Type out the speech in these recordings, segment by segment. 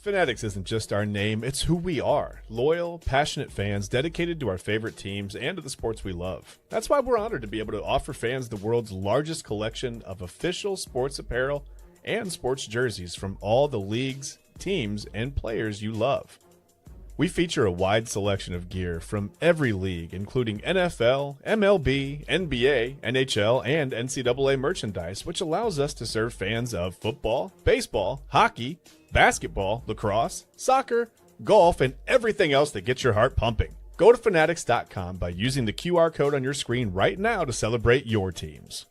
Fanatics isn't just our name, it's who we are. Loyal, passionate fans dedicated to our favorite teams and to the sports we love. That's why we're honored to be able to offer fans the world's largest collection of official sports apparel and sports jerseys from all the leagues, teams, and players you love. We feature a wide selection of gear from every league, including NFL, MLB, NBA, NHL, and NCAA merchandise, which allows us to serve fans of football, baseball, hockey, basketball, lacrosse, soccer, golf, and everything else that gets your heart pumping. Go to fanatics.com by using the QR code on your screen right now to celebrate your teams.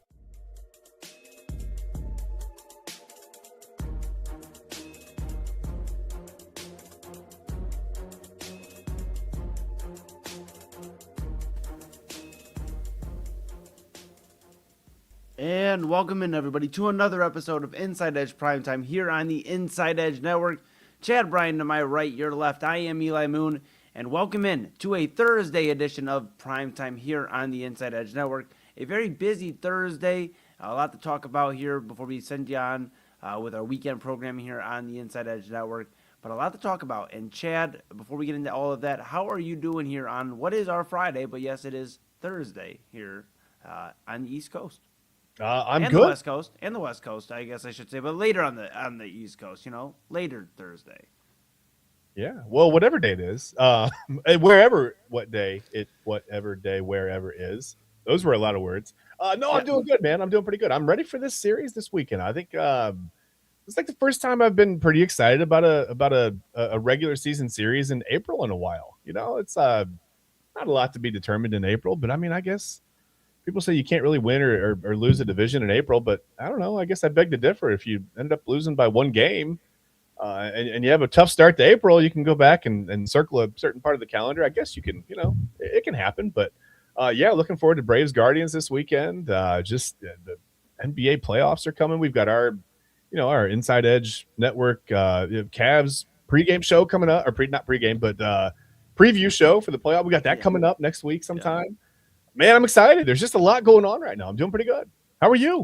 And welcome in, everybody, to another episode of Inside Edge Primetime here on the Inside Edge Network. Chad Bryan to my right, your left. I am Eli Moon, and welcome in to a Thursday edition of Primetime here on the Inside Edge Network. A very busy Thursday, a lot to talk about here before we send you on with our weekend programming here on the Inside Edge Network. But a lot to talk about. And Chad, before we get into all of that, how are you doing here on what is our Friday? But yes, it is Thursday here on the East Coast. I'm and good. The West Coast and the West Coast, I guess I should say, but later on the East Coast, later Thursday. Yeah, well, whatever day it is, wherever is. Those were a lot of words. No, I'm doing good, man. I'm doing pretty good. I'm ready for this series this weekend. I think it's like the first time I've been pretty excited about a regular season series in April in a while. It's not a lot to be determined in April, but I mean, I guess. People say you can't really win or lose a division in April, but I don't know. I guess I beg to differ. If you end up losing by one game and you have a tough start to April, you can go back and circle a certain part of the calendar. I guess you can, it can happen. But, looking forward to Braves Guardians this weekend. The NBA playoffs are coming. We've got our Inside Edge Network Cavs pregame show coming up, or not pregame, but preview show for the playoff. We got that coming up next week sometime. Yeah. Man, I'm excited. There's just a lot going on right now. I'm doing pretty good. How are you?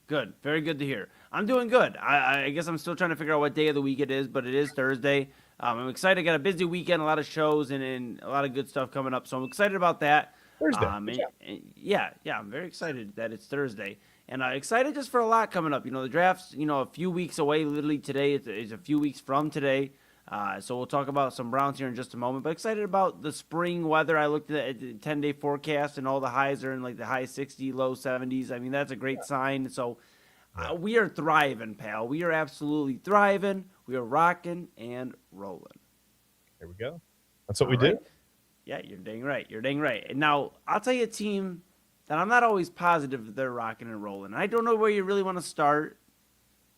Good. Very good to hear. I'm doing good. I guess I'm still trying to figure out what day of the week it is, but it is Thursday. I'm excited. I got a busy weekend, a lot of shows, and a lot of good stuff coming up. So I'm excited about that. Thursday. I'm very excited that it's Thursday. And excited just for a lot coming up. The draft's, a few weeks away. Literally today is a few weeks from today. So we'll talk about some Browns here in just a moment, but excited about the spring weather. I looked at the 10-day forecast, and all the highs are in like the high 60s, low 70s. I mean, that's a great sign. So we are thriving, pal. We are absolutely thriving. We are rocking and rolling. There we go. That's what we do. Yeah, you're dang right. And now I'll tell you a team that I'm not always positive they're rocking and rolling. I don't know where you really want to start,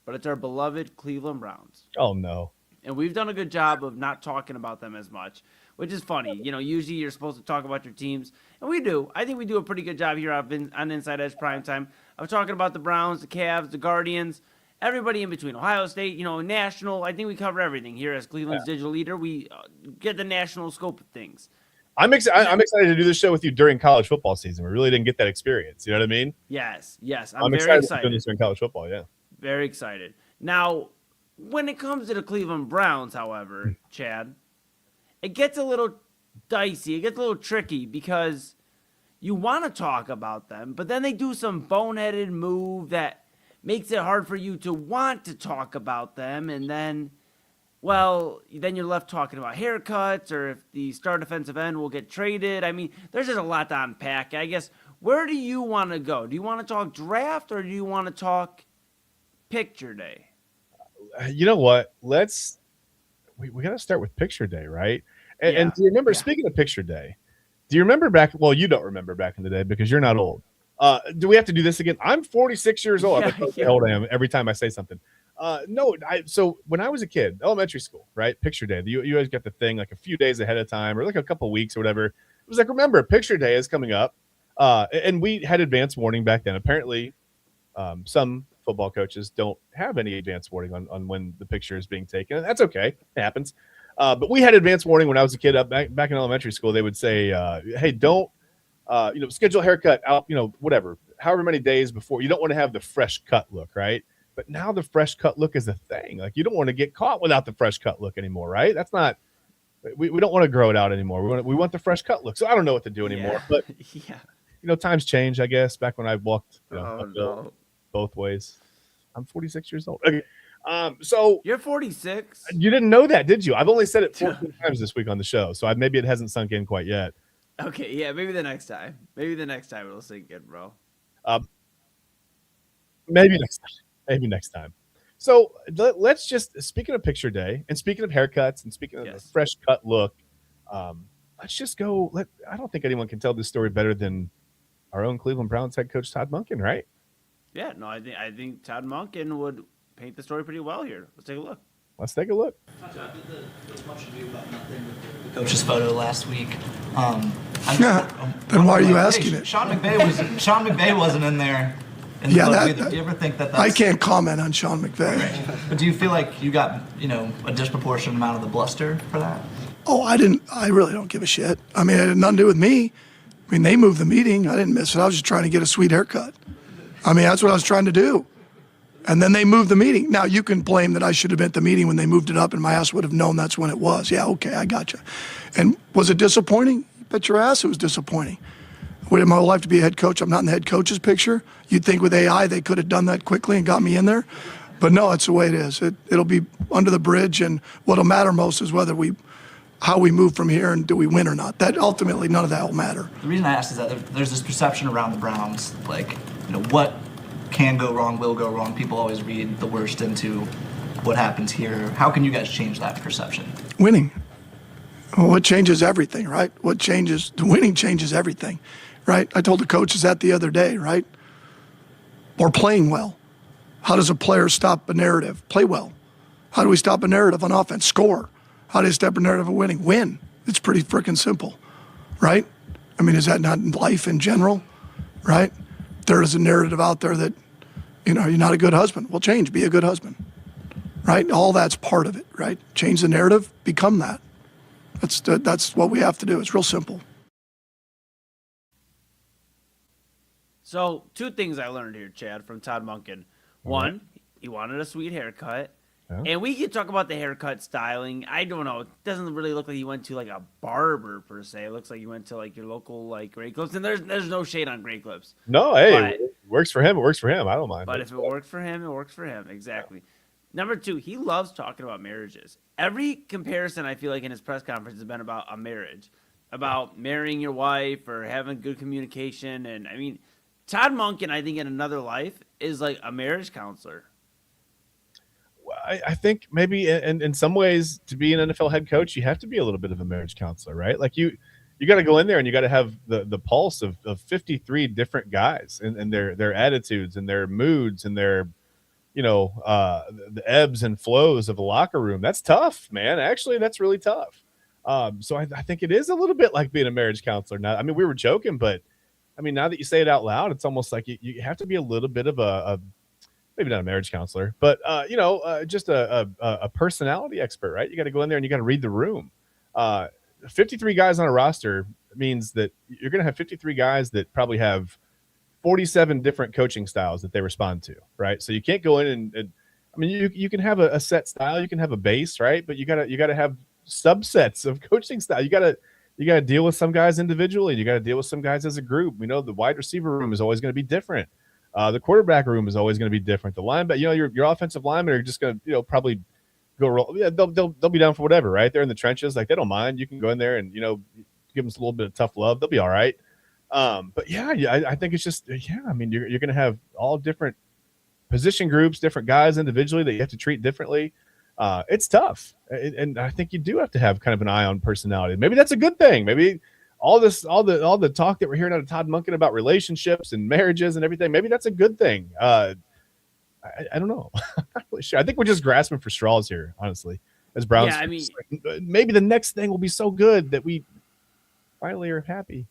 but it's our beloved Cleveland Browns. Oh, no. And we've done a good job of not talking about them as much, which is funny. Usually you're supposed to talk about your teams, and we do. I think we do a pretty good job here on Inside Edge Primetime. I'm talking about the Browns, the Cavs, the Guardians, everybody in between. Ohio State, national. I think we cover everything here as Cleveland's digital leader. We get the national scope of things. I'm excited to do this show with you during college football season. We really didn't get that experience. You know what I mean? Yes. I'm very excited to do this during college football, yeah. Very excited. Now, when it comes to the Cleveland Browns, however, Chad, it gets a little dicey. It gets a little tricky because you want to talk about them, but then they do some boneheaded move that makes it hard for you to want to talk about them. And then, then you're left talking about haircuts or if the star defensive end will get traded. I mean, there's just a lot to unpack. I guess, where do you want to go? Do you want to talk draft or do you want to talk picture day? You know what? We got to start with picture day, right? And do you remember, speaking of picture day, do you remember you don't remember back in the day because you're not old. Do we have to do this again? I'm 46 years old. I'm how old I am every time I say something. So when I was a kid, elementary school, right? Picture day. You always get the thing like a few days ahead of time or like a couple weeks or whatever. It was like, remember, picture day is coming up. And we had advance warning back then. Apparently, some football coaches don't have any advance warning on when the picture is being taken. And that's okay. It happens. But we had advance warning when I was a kid back in elementary school. They would say, hey, don't, schedule a haircut out, whatever, however many days before. You don't want to have the fresh cut look, right? But now the fresh cut look is a thing. Like, you don't want to get caught without the fresh cut look anymore, right? That's not. We don't want to grow it out anymore. We want the fresh cut look. So I don't know what to do anymore. But Yeah. times change, I guess. Back when I walked, Oh uphill no. both ways. I'm 46 years old. Okay. So You're 46. you didn't know that, did you? I've only said it 14 times this week on the show, so maybe it hasn't sunk in quite yet. Okay, yeah, maybe the next time. Maybe the next time it'll sink in, bro. Maybe next time. Maybe next time. So let's just, speaking of picture day and speaking of haircuts and speaking of the Yes. fresh cut look, let's just go. I don't think anyone can tell this story better than our own Cleveland Browns head coach Todd Monken, right? Yeah, no, I think Todd Monken would paint the story pretty well here. Let's take a look. Let's take a look. There was much ado about nothing with the coach's photo last week. Then why are you asking it? Sean McVay wasn't in there. In the photo either. Do you ever think that that's... I can't comment on Sean McVay. Right. But do you feel like you got, a disproportionate amount of the bluster for that? Oh, I really don't give a shit. I mean, it had nothing to do with me. I mean, they moved the meeting. I didn't miss it. I was just trying to get a sweet haircut. I mean, that's what I was trying to do. And then they moved the meeting. Now, you can blame that I should have been at the meeting when they moved it up and my ass would have known that's when it was. Yeah, okay, I got you. And was it disappointing? You bet your ass it was disappointing. Would my life to be a head coach? I'm not in the head coach's picture. You'd think with AI they could have done that quickly and got me in there. But no, it's the way it is. It'll be under the bridge, and what'll matter most is how we move from here and do we win or not. That ultimately, none of that will matter. The reason I asked is that there's this perception around the Browns, like, what can go wrong, will go wrong. People always read the worst into what happens here. How can you guys change that perception? Winning. Well, what changes everything, right? Winning changes everything, right? I told the coaches that the other day, right? Or playing well. How does a player stop a narrative? Play well. How do we stop a narrative on offense? Score. How do you stop a narrative of winning? Win. It's pretty freaking simple, right? I mean, is that not life in general, right? There is a narrative out there that, you're not a good husband. Well, change, be a good husband, right? All that's part of it, right? Change the narrative, become that. That's what we have to do. It's real simple. So, two things I learned here, Chad, from Todd Monken. One, he wanted a sweet haircut. Yeah. And we can talk about the haircut styling. I don't know. It doesn't really look like he went to like a barber per se. It looks like he went to like your local like Great Clips. And there's no shade on Great Clips. No, hey, it works for him. It works for him. I don't mind. But if it works for him, it works for him. Exactly. Number two, he loves talking about marriages. Every comparison I feel like in his press conference has been about a marriage, about marrying your wife or having good communication. And I mean, Todd Monken, I think in another life is like a marriage counselor. I think maybe in some ways, to be an NFL head coach, you have to be a little bit of a marriage counselor, right? Like you got to go in there and you got to have the pulse of 53 different guys and their attitudes and their moods and their, the ebbs and flows of the locker room. That's tough, man. Actually, that's really tough. So I think it is a little bit like being a marriage counselor. Now, I mean, we were joking, but I mean, now that you say it out loud, it's almost like you have to be a little bit of a maybe not a marriage counselor, but just a personality expert, right? You got to go in there and you got to read the room. 53 guys on a roster means that you're going to have 53 guys that probably have 47 different coaching styles that they respond to, right? So you can't go in and I mean, you can have a set style, you can have a base, right? But you gotta have subsets of coaching style. You gotta deal with some guys individually. You got to deal with some guys as a group. The wide receiver room is always going to be different. The quarterback room is always going to be different. The linebacker, your offensive linemen are just going to, probably go roll. Yeah, they'll be down for whatever, right? They're in the trenches, like they don't mind. You can go in there and give them a little bit of tough love. They'll be all right. But yeah, I think it's just I mean, you're going to have all different position groups, different guys individually that you have to treat differently. It's tough, and I think you do have to have kind of an eye on personality. Maybe that's a good thing. Maybe all the talk that we're hearing out of Todd Monken about relationships and marriages and everything, maybe that's a good thing. I don't know. I'm not really sure. I think we're just grasping for straws here, honestly, as Browns. Yeah, I mean, maybe the next thing will be so good that we finally are happy.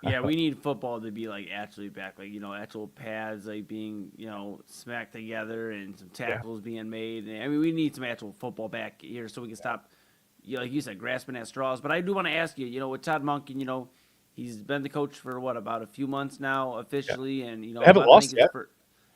Yeah, we need football to be like actually back, like actual pads like being smacked together and some tackles being made. And, I mean, we need some actual football back here so we can stop, like you said, grasping at straws. But I do want to ask you, with Todd Monken, he's been the coach for about a few months now officially, and haven't lost yet.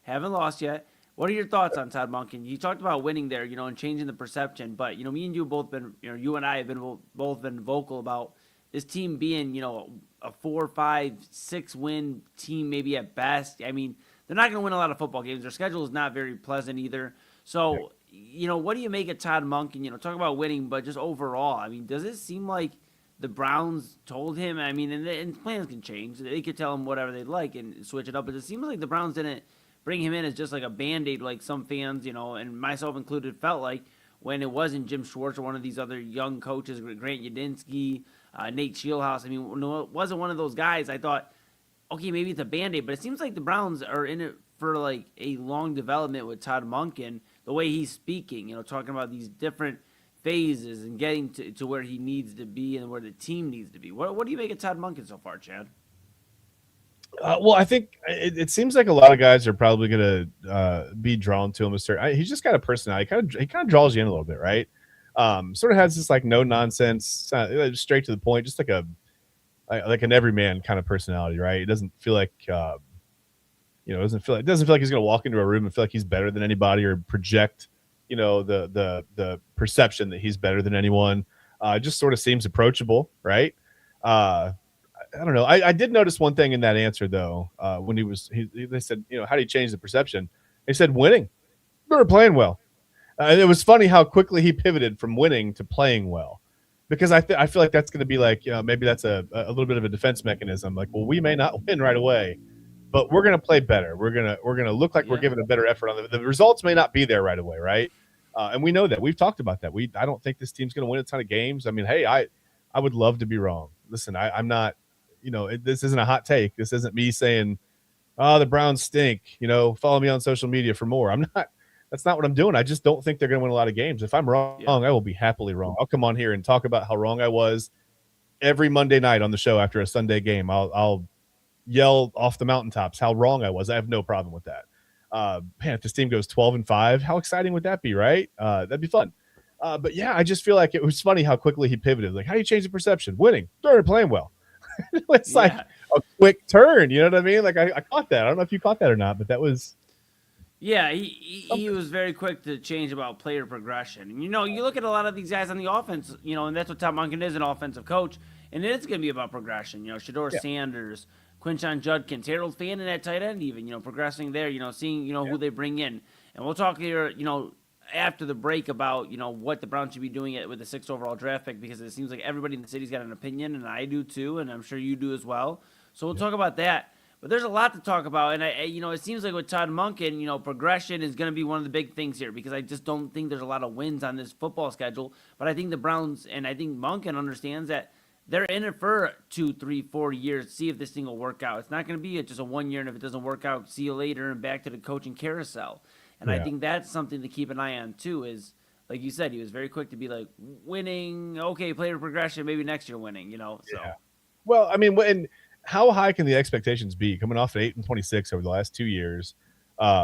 Haven't lost yet. What are your thoughts on Todd Monken? You talked about winning there, and changing the perception. But me and you both been, you and I have been both been vocal about this team being, a 4, 5, 6 win team maybe at best. I mean, they're not going to win a lot of football games. Their schedule is not very pleasant either. So, what do you make of Todd Monken? Talk about winning, but just overall, I mean, does it seem like the Browns told him? I mean, and plans can change. They could tell him whatever they'd like and switch it up. But it seems like the Browns didn't bring him in as just like a Band-Aid, like some fans, and myself included, felt like when it wasn't Jim Schwartz or one of these other young coaches, Grant Yudinsky, Nate Shieldhouse. I mean, when it wasn't one of those guys, I thought, okay, maybe it's a Band-Aid. But it seems like the Browns are in it for like a long development with Todd Monken, the way he's speaking, talking about these different phases and getting to where he needs to be and where the team needs to be. What do you make of Todd Monken so far, Chad? Well, I think it seems like a lot of guys are probably going to be drawn to him. He's just got a personality. He kind of draws you in a little bit, right? Sort of has this like no nonsense, straight to the point, just like an everyman kind of personality, right? It doesn't feel like doesn't feel like he's going to walk into a room and feel like he's better than anybody or project the perception that he's better than anyone. Just sort of seems approachable, right? I don't know. I did notice one thing in that answer though. When they said, how do you change the perception? He said winning. They were playing well. And it was funny how quickly he pivoted from winning to playing well, because I feel like that's going to be like, maybe that's a little bit of a defense mechanism. Like, well, we may not win right away, but we're going to play better. We're going to look like we're giving a better effort on the results may not be there right away, right? And we know that. We've talked about that. I don't think this team's going to win a ton of games. I mean, hey, I would love to be wrong. Listen, I'm not. This isn't a hot take. This isn't me saying, "Oh, the Browns stink." Follow me on social media for more. I'm not. That's not what I'm doing. I just don't think they're going to win a lot of games. If I'm wrong, I will be happily wrong. I'll come on here and talk about how wrong I was every Monday night on the show after a Sunday game. I'll yell off the mountaintops how wrong I was. I have no problem with that. Man, if this team goes 12-5, how exciting would that be, right? That'd be fun. But yeah, I just feel like it was funny how quickly he pivoted. Like, how do you change the perception? Winning. They're playing well. It's like a quick turn. You know what I mean? Like I caught that. I don't know if you caught that or not, but that was. Yeah, he was very quick to change about player progression. You look at a lot of these guys on the offense, and that's what Todd Monken is, an offensive coach, and it's going to be about progression. Shedeur Sanders, Quinshon Judkins, Harold Fannin at tight end, even progressing there. Seeing who they bring in, and we'll talk here. After the break about what the Browns should be doing with the 6th overall draft pick, because it seems like everybody in the city's got an opinion, and I do too, and I'm sure you do as well. So we'll talk about that. But there's a lot to talk about, and it seems like with Todd Monken, progression is going to be one of the big things here, because I just don't think there's a lot of wins on this football schedule. But I think the Browns and I think Monken understands that they're in it for 2, 3, 4 years to see if this thing will work out. It's not going to be just a 1 year, and if it doesn't work out, see you later and back to the coaching carousel. And I think that's something to keep an eye on too. Is like you said, he was very quick to be like, winning, okay, player progression, maybe next year winning. So. Yeah. Well, I mean, and how high can the expectations be coming off at 8-26 over the last 2 years,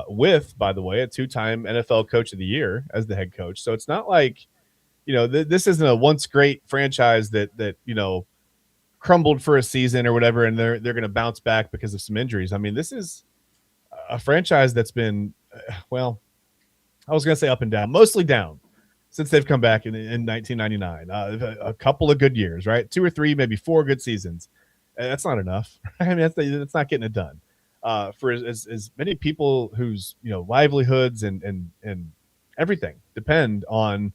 with, by the way, a 2-time NFL Coach of the Year as the head coach. So it's not like, this isn't a once great franchise that crumbled for a season or whatever, and they're going to bounce back because of some injuries. I mean, this is a franchise that's been, well, I was going to say up and down, mostly down since they've come back in 1999. A couple of good years, right? 2 or 3, maybe 4 good seasons. That's not enough. I mean, that's not getting it done. For as many people whose livelihoods and everything depend on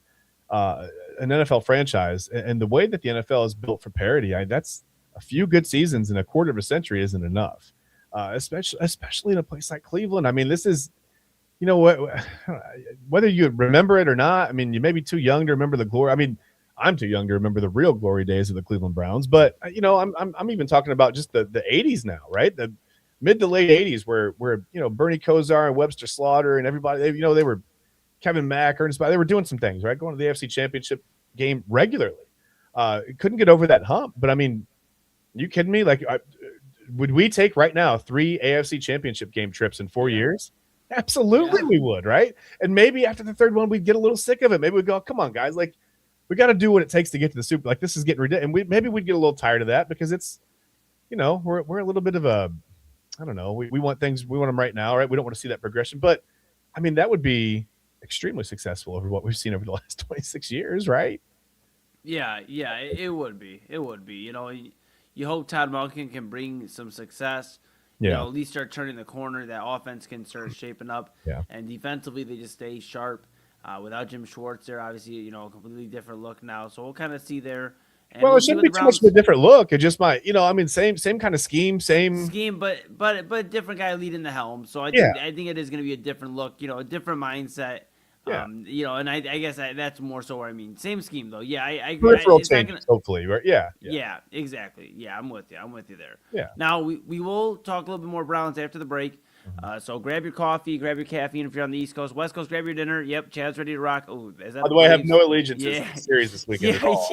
an NFL franchise, and the way that the NFL is built for parity, that's a few good seasons in a quarter of a century isn't enough. Especially in a place like Cleveland. I mean, this is, whether you remember it or not. I mean, you may be too young to remember the glory. I mean, I'm too young to remember the real glory days of the Cleveland Browns. But I'm even talking about just the 80s now, right? The mid to late 80s, where Bernie Kosar and Webster Slaughter and everybody, they were Kevin Mack, Ernest, they were doing some things, right? Going to the AFC Championship game regularly. Couldn't get over that hump. But I mean, you kidding me? Like, would we take right now 3 AFC Championship game trips in 4 years? Absolutely, we would, right? And maybe after the third one, we'd get a little sick of it. Maybe we'd go, come on, guys, like, we got to do what it takes to get to the Super. Like, this is getting ridiculous. And maybe we'd get a little tired of that, because it's, we're a little bit of a, I don't know. We want things, we want them right now, right? We don't want to see that progression. But I mean, that would be extremely successful over what we've seen over the last 26 years, right? Yeah, it would be. It would be. You hope Todd Monken can bring some success. Yeah. At least start turning the corner. That offense can start shaping up. Yeah. And defensively, they just stay sharp. Without Jim Schwartz there, obviously, a completely different look now. So we'll kind of see there. And Well, we'll it see shouldn't what be the too much Browns of a different look. It just might, I mean, same kind of scheme, same. but different guy leading the helm. So I think it is going to be a different look. A different mindset. Yeah. And I guess that's more so what I mean. Same scheme though. Yeah, I agree. Peripheral It's not changes, hopefully, right? Yeah. Yeah, exactly. Yeah, I'm with you there. Yeah. Now we will talk a little bit more Browns after the break. So grab your coffee, grab your caffeine if you're on the East Coast. West Coast, grab your dinner. Yep, Chad's ready to rock. Oh, is that By the way, I have no allegiances Yeah. to the series this weekend at all.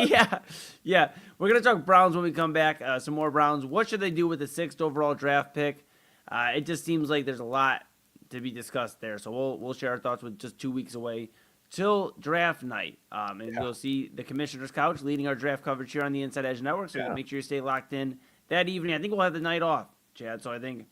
Yeah. We're gonna talk Browns when we come back. Some more Browns. What should they do with the 6th overall draft pick? It just seems like there's a lot to be discussed there. So we'll share our thoughts with just 2 weeks away till draft night. And you'll see the Commissioner's Couch leading our draft coverage here on the Inside Edge Network. So make sure you stay locked in that evening. I think we'll have the night off, Chad. So I think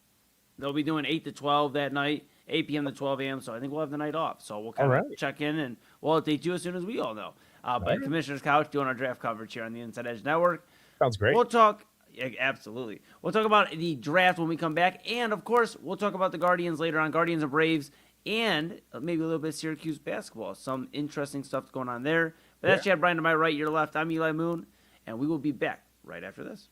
they'll be doing 8 to 12 that night, 8 p.m. to 12 a.m. So I think we'll have the night off. So we'll kind of check in and we'll update you as soon as we all know. But Commissioner's Couch doing our draft coverage here on the Inside Edge Network. Sounds great. We'll talk. Yeah, absolutely. We'll talk about the draft when we come back. And, of course, we'll talk about the Guardians later on, Guardians and Braves, and maybe a little bit of Syracuse basketball. Some interesting stuff going on there. But that's Chad Bryan to my right, your left. I'm Eli Moon, and we will be back right after this.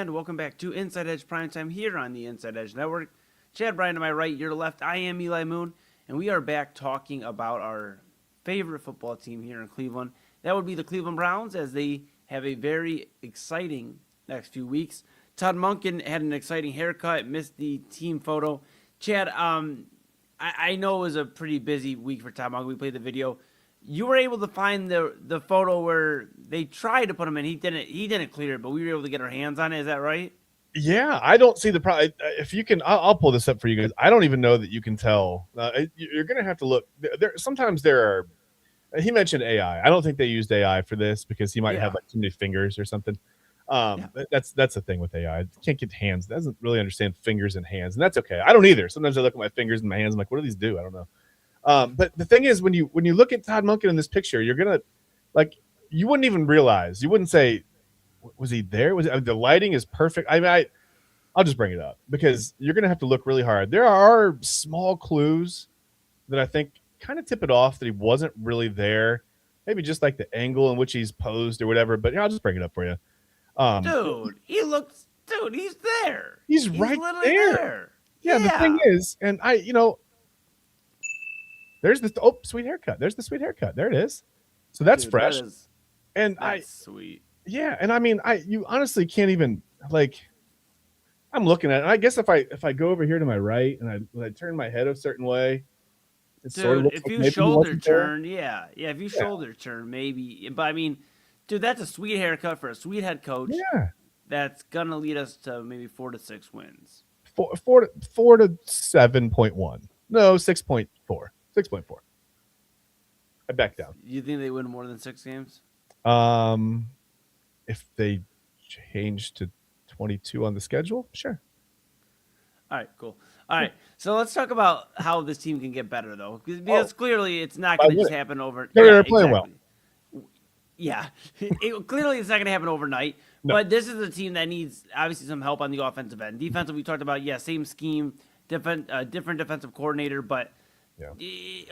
and welcome back to Inside Edge Primetime here on the Inside Edge Network. Chad Bryan to my right, your left, I am Eli Moon, and we are back talking about our favorite football team here in Cleveland. That would be the Cleveland Browns, as they have a very exciting next few weeks. Todd Monken had an exciting haircut, missed the team photo. Chad, I know it was a pretty busy week for Todd Monken. We played the video. You were able to find the photo where they tried to put him in. He didn't clear it, but we were able to get our hands on it. Is that right? Yeah, I don't see the problem. If you can, I'll pull this up for you guys. I don't even know that you can tell. You're going to have to look. Sometimes there are. He mentioned AI. I don't think they used AI for this because he might have like too many fingers or something. That's the thing with AI. It can't get hands. It doesn't really understand fingers and hands, and that's okay. I don't either. Sometimes I look at my fingers and my hands. I'm like, what do these do? I don't know. But the thing is, when you look at Todd Monken in this picture, you're gonna you wouldn't even realize. You wouldn't say, was he there? The lighting is perfect. I'll just bring it up because you're gonna have to look really hard. There are small clues that I think kind of tip it off that he wasn't really there. Maybe just like the angle in which he's posed or whatever. But I'll just bring it up for you. Dude, he's there. He's right literally there. Yeah, the thing is, and there's the sweet haircut. There's the sweet haircut. There it is. So that's fresh. That's sweet. Yeah, and you honestly can't even I'm looking at it. I guess if I go over here to my right and I turn my head a certain way, it sort of looks if like you shoulder turn, if you shoulder turn, maybe. But dude, that's a sweet haircut for a sweet head coach. Yeah, that's gonna lead us to maybe 4 to 6 wins. 4 to 7.1. No, 6.4. 6.4. I back down. You think they win more than 6 games? If they change to 22 on the schedule, sure. All right, cool. All right, so let's talk about how this team can get better, though, because clearly it's not going to just happen over. They're playing well. Yeah, clearly it's not going to happen overnight. No. But this is a team that needs obviously some help on the offensive end. Defensive, we talked about, same scheme, different defensive coordinator, but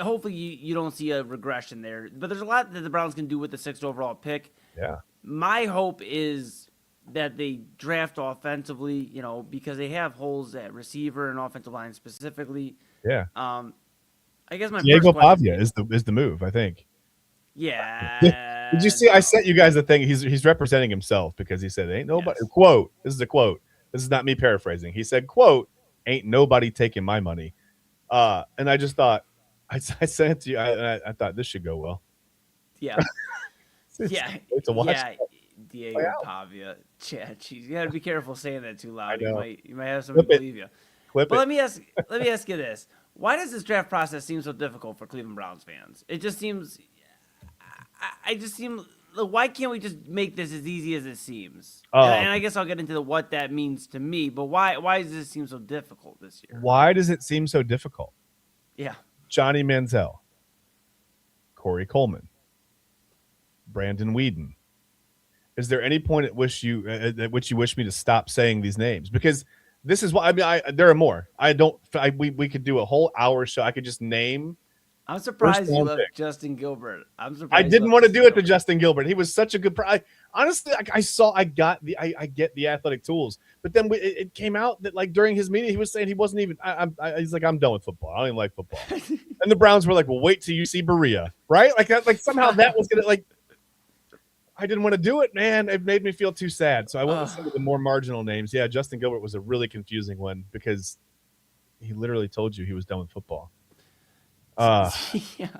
hopefully you don't see a regression there. But there's a lot that the Browns can do with the 6th overall pick. Yeah. My hope is that they draft offensively, because they have holes at receiver and offensive line specifically. Yeah. I guess my Diego Pavia is the move, I think. Yeah. Did you see? I sent you guys the thing. He's representing himself because he said, "Ain't nobody." Yes. Quote. This is a quote. This is not me paraphrasing. He said, "Quote, ain't nobody taking my money." And I just thought, I sent it to you. I thought this should go well. Yeah. To watch. Yeah. Diego Pavia. Yeah, geez, you got to be careful saying that too loud. You might have somebody believe you. But let me ask you this: why does this draft process seem so difficult for Cleveland Browns fans? It just seems. Why can't we just make this as easy as it seems? And I guess I'll get into what that means to me. But why does this seem so difficult this year? Why does it seem so difficult? Yeah. Johnny Manziel, Corey Coleman, Brandon Weeden. Is there any point at which you wish me to stop saying these names? Because this is what there are more. We could do a whole hour show. I could just name. I'm surprised you left Justin Gilbert. I'm surprised. I didn't want to do it to Justin Gilbert. He was such a good. Honestly, I get the athletic tools, but then it came out that during his meeting he was saying he wasn't even. He's like, I'm done with football. I don't even like football. And the Browns were like, well, wait till you see Berea, right? Somehow that was gonna I didn't want to do it, man. It made me feel too sad. So I went with some of the more marginal names. Yeah, Justin Gilbert was a really confusing one because he literally told you he was done with football. Yeah.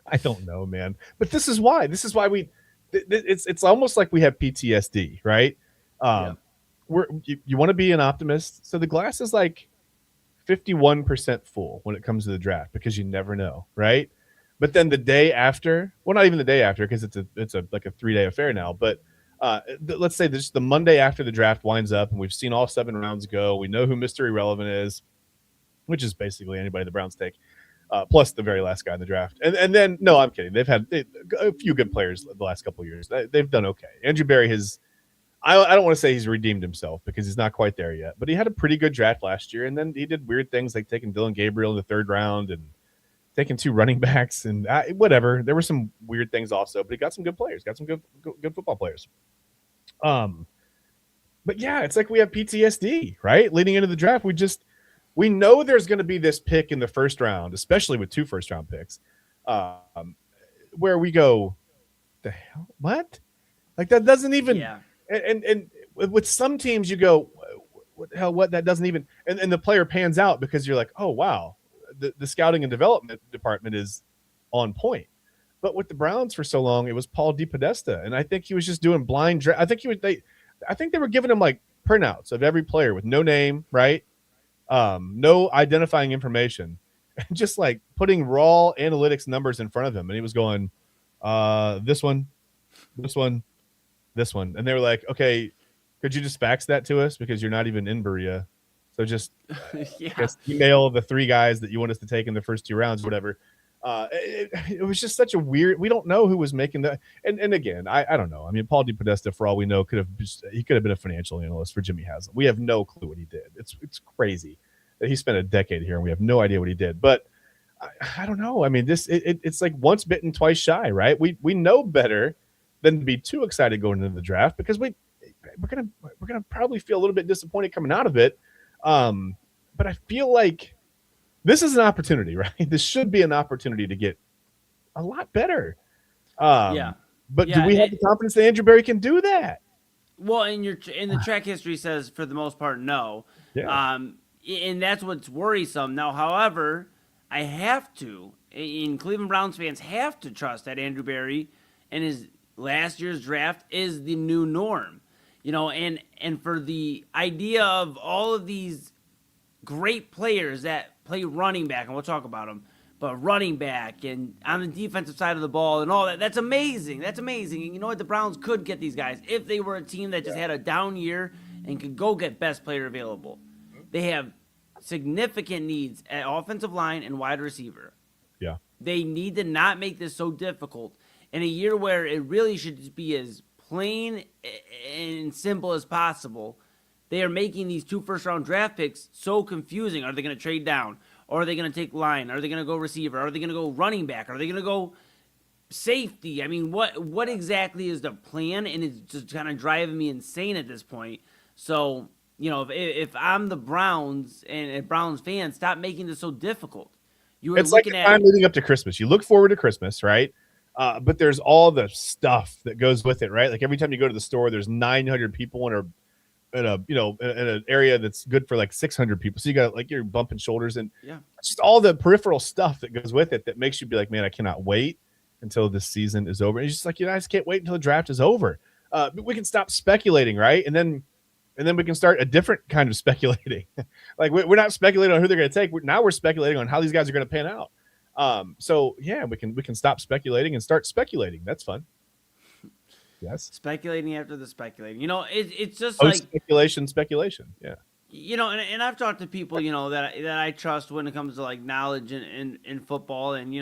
I don't know, man. But this is why. This is why it's almost like we have PTSD, right? You want to be an optimist. So the glass is 51% full when it comes to the draft because you never know, right? But then the day after, well, not even the day after because it's a 3-day affair now. But let's say this the Monday after the draft winds up and we've seen all 7 rounds go. We know who Mr. Irrelevant is, which is basically anybody the Browns take, plus the very last guy in the draft. And then, no, I'm kidding. They've had a few good players the last couple of years. They've done okay. Andrew Berry I don't want to say he's redeemed himself because he's not quite there yet, but he had a pretty good draft last year. And then he did weird things like taking Dylan Gabriel in the 3rd round and taking 2 running backs and whatever. There were some weird things also, but he got some good players, got some good football players. but yeah, it's like we have PTSD, right? Leading into the draft, we know there's going to be this pick in the first round, especially with 2 first-round picks, where we go, the hell, what? Like that doesn't even. Yeah. And with some teams, you go, what the hell? What that doesn't even. And the player pans out because you're like, oh wow, the scouting and development department is on point. But with the Browns for so long, it was Paul DePodesta, and I think he was just doing blind draft. I think they were giving him like printouts of every player with no name, right? No identifying information, and just like putting raw analytics numbers in front of him, and he was going, this one, this one, this one, and they were like, okay, could you just fax that to us because you're not even in Berea, so just just email the 3 guys that you want us to take in the first 2 rounds, whatever. It was just such a weird. We don't know who was making that. And again, I don't know. I mean, Paul DePodesta, for all we know, could have been a financial analyst for Jimmy Haslam. We have no clue what he did. It's crazy that he spent a decade here and we have no idea what he did. But I don't know. I mean, it's like once bitten, twice shy, right? We know better than to be too excited going into the draft because we're gonna probably feel a little bit disappointed coming out of it. But I feel like this is an opportunity, right? This should be an opportunity to get a lot better. But do we have the confidence that Andrew Berry can do that? Well, in the track history says for the most part no. Yeah. And that's what's worrisome. Now, however, I have to, and Cleveland Browns fans have to trust that Andrew Berry and his last year's draft is the new norm. And for the idea of all of these great players that play running back, and we'll talk about them, but running back and on the defensive side of the ball and all that, that's amazing. That's amazing. And you know what? The Browns could get these guys if they were a team that just had a down year and could go get best player available. They have significant needs at offensive line and wide receiver. Yeah. They need to not make this so difficult in a year where it really should just be as plain and simple as possible. They are making these 2 first-round draft picks so confusing. Are they going to trade down? Or are they going to take line? Are they going to go receiver? Are they going to go running back? Are they going to go safety? I mean, what exactly is the plan? And it's just kind of driving me insane at this point. So, if I'm the Browns and a Browns fan, stop making this so difficult. It's like the time leading up to Christmas. You look forward to Christmas, right? But there's all the stuff that goes with it, right? Like every time you go to the store, there's 900 people in an area that's good for like 600 people. So you got like you're bumping shoulders and just all the peripheral stuff that goes with it that makes you be like, man, I cannot wait until this season is over. And it's just like, I just can't wait until the draft is over. But we can stop speculating, right? And then we can start a different kind of speculating. Like we're not speculating on who they're going to take. Now we're speculating on how these guys are going to pan out. So yeah, we can stop speculating and start speculating. That's fun. Yes. Speculating after the speculating. It's just speculation. Yeah. And I've talked to people, that I trust when it comes to like knowledge in football. And,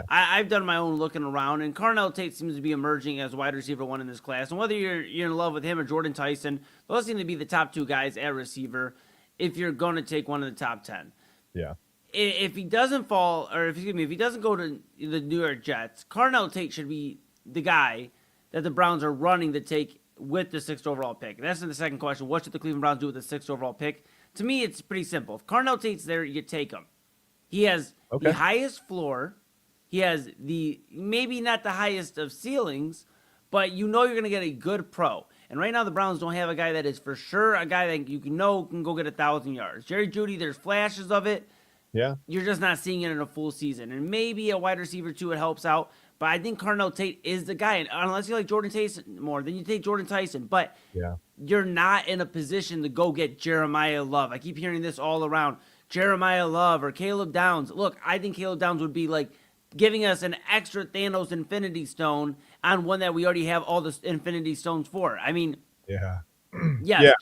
I've done my own looking around, and Carmelo Tate seems to be emerging as wide receiver 1 in this class. And whether you're in love with him or Jordan Tyson, those seem to be the top 2 guys at receiver if you're going to take one of the top 10. Yeah. If he doesn't fall, or if he doesn't go to the New York Jets, Carmelo Tate should be the guy that the Browns are running to take with the 6th overall pick. That's in the second question. What should the Cleveland Browns do with the 6th overall pick? To me, it's pretty simple. If Carmelo Tate's there, you take him. He has the highest floor. He has maybe not the highest of ceilings, but you're going to get a good pro. And right now, the Browns don't have a guy that is for sure a guy that can go get 1,000 yards. Jerry Jeudy, there's flashes of it. Yeah. You're just not seeing it in a full season. And maybe a wide receiver too, it helps out. But I think Carmelo Tate is the guy. And unless you like Jordan Tyson more, then you take Jordan Tyson. But you're not in a position to go get Jeremiah Love. I keep hearing this all around. Jeremiah Love or Caleb Downs. Look, I think Caleb Downs would be like giving us an extra Thanos Infinity Stone on one that we already have all the Infinity Stones for. I mean,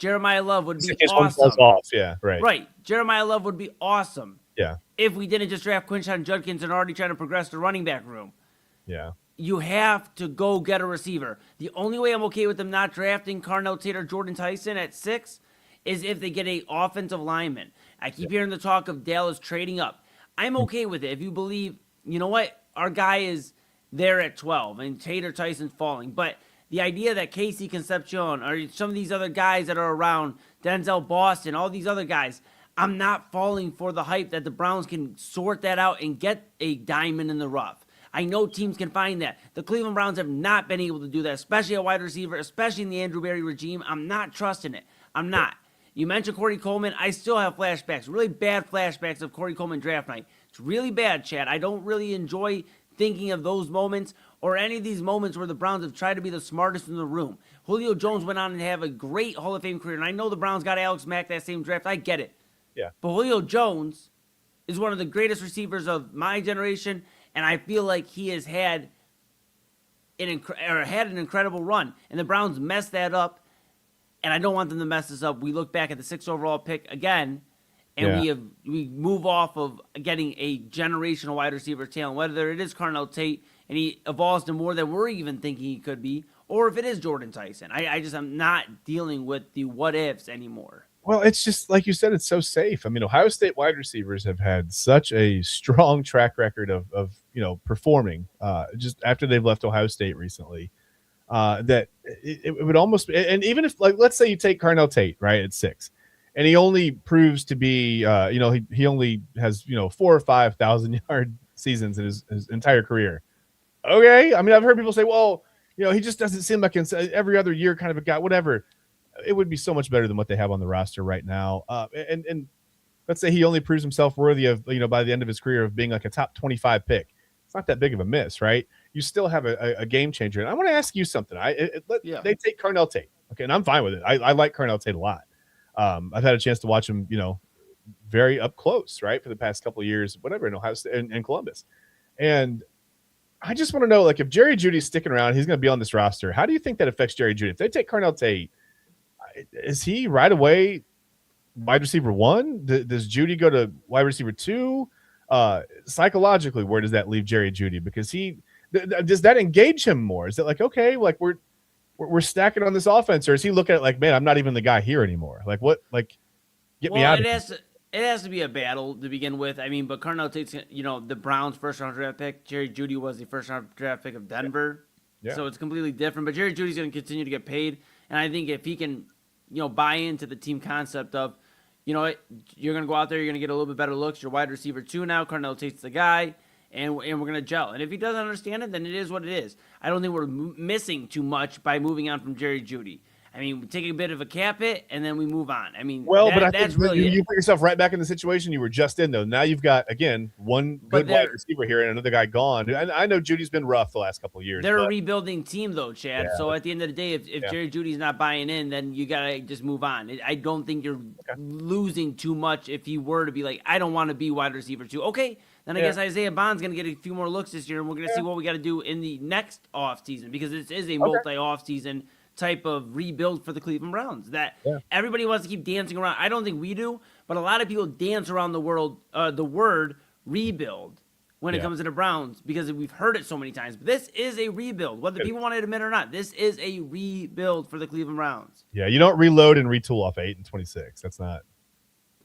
Jeremiah Love would be awesome. Off. Yeah, right. Right. Jeremiah Love would be awesome. Yeah. If we didn't just draft Quinshon Judkins and already trying to progress the running back room. Yeah. You have to go get a receiver. The only way I'm okay with them not drafting Carmelo Tate or Jordan Tyson at 6 is if they get an offensive lineman. I keep hearing the talk of Dallas trading up. I'm okay with it if you believe, our guy is there at 12 and Tate or Tyson's falling. But the idea that Casey Concepcion or some of these other guys that are around, Denzel Boston, all these other guys, I'm not falling for the hype that the Browns can sort that out and get a diamond in the rough. I know teams can find that. The Cleveland Browns have not been able to do that, especially at wide receiver, especially in the Andrew Berry regime. I'm not trusting it. I'm not. You mentioned Corey Coleman. I still have flashbacks, really bad flashbacks of Corey Coleman draft night. It's really bad, Chad. I don't really enjoy thinking of those moments or any of these moments where the Browns have tried to be the smartest in the room. Julio Jones went on to have a great Hall of Fame career, and I know the Browns got Alex Mack that same draft. I get it. Yeah. But Julio Jones is one of the greatest receivers of my generation, and I feel like he has had an incredible run, and the Browns messed that up, and I don't want them to mess this up. We look back at the 6th overall pick again, and we move off of getting a generational wide receiver talent, whether it is Carnell Tate and he evolves to more than we're even thinking he could be, or if it is Jordan Tyson. I'm not dealing with the what ifs anymore. Well, it's just like you said, it's so safe. I mean, Ohio State wide receivers have had such a strong track record of performing just after they've left Ohio State recently that it would almost, and even if, like, let's say you take Carnell Tate, right, at 6, and he only proves to be, he only has, 4,000 or 5,000 yard seasons in his entire career. Okay. I mean, I've heard people say, well, he just doesn't seem like every other year kind of a guy, whatever. It would be so much better than what they have on the roster right now. And let's say he only proves himself worthy of, by the end of his career of being like a top 25 pick. It's not that big of a miss, right? You still have a game changer. And I want to ask you something. They take Carnell Tate. Okay. And I'm fine with it. I like Carnell Tate a lot. I've had a chance to watch him, very up close, right, for the past couple of years, whatever, in Ohio State and Columbus. And I just want to know, like, if Jerry Jeudy's sticking around, he's going to be on this roster. How do you think that affects Jerry Jeudy? If they take Carnell Tate, is he right away wide receiver 1? Does Jeudy go to wide receiver 2? Psychologically, where does that leave Jerry Jeudy? Because does that engage him more? Is it like, okay, like we're stacking on this offense, or is he looking at like, man, I'm not even the guy here anymore? Like what? Like get me out of here. It has to be a battle to begin with. I mean, but Carnell Tate's, the Browns' first-round draft pick. Jerry Jeudy was the first-round draft pick of Denver. Yeah. So it's completely different. But Jerry Judy's going to continue to get paid. And I think if he can, buy into the team concept of, you're going to go out there, you're going to get a little bit better looks. You're wide receiver 2 now. Carnell Tate's the guy. And we're going to gel. And if he doesn't understand it, then it is what it is. I don't think we're missing too much by moving on from Jerry Jeudy. I mean, we take a bit of a cap hit, and then we move on. I mean, but I that's think really you put yourself right back in the situation you were just in, though. Now you've got, again, one good wide receiver here and another guy gone. And I know Judy's been rough the last couple of years. They're a rebuilding team, though, Chad. Yeah. So at the end of the day, if Jerry Judy's not buying in, then you got to just move on. I don't think you're losing too much if you were to be like, I don't want to be wide receiver 2. Okay, then I guess Isaiah Bond's going to get a few more looks this year, and we're going to see what we got to do in the next offseason, because this is a multi-offseason type of rebuild for the Cleveland Browns that everybody wants to keep dancing around. I don't think we do, but a lot of people dance around the word rebuild when it comes to the Browns, because we've heard it so many times. But this is a rebuild, whether people want to admit it or not. This is a rebuild for the Cleveland Browns. Yeah, you don't reload and retool off 8 and 26. That's not.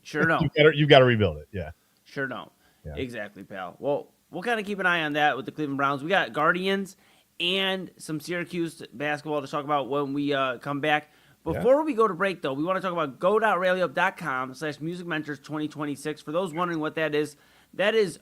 Sure don't. You've got to rebuild it. Yeah. Sure don't. Yeah. Exactly, pal. Well, we'll kind of keep an eye on that with the Cleveland Browns. We got Guardians and some Syracuse basketball to talk about when we come back. Before we go to break, though, we want to talk about go.rallyup.com/musicmentors2026. For those wondering what that is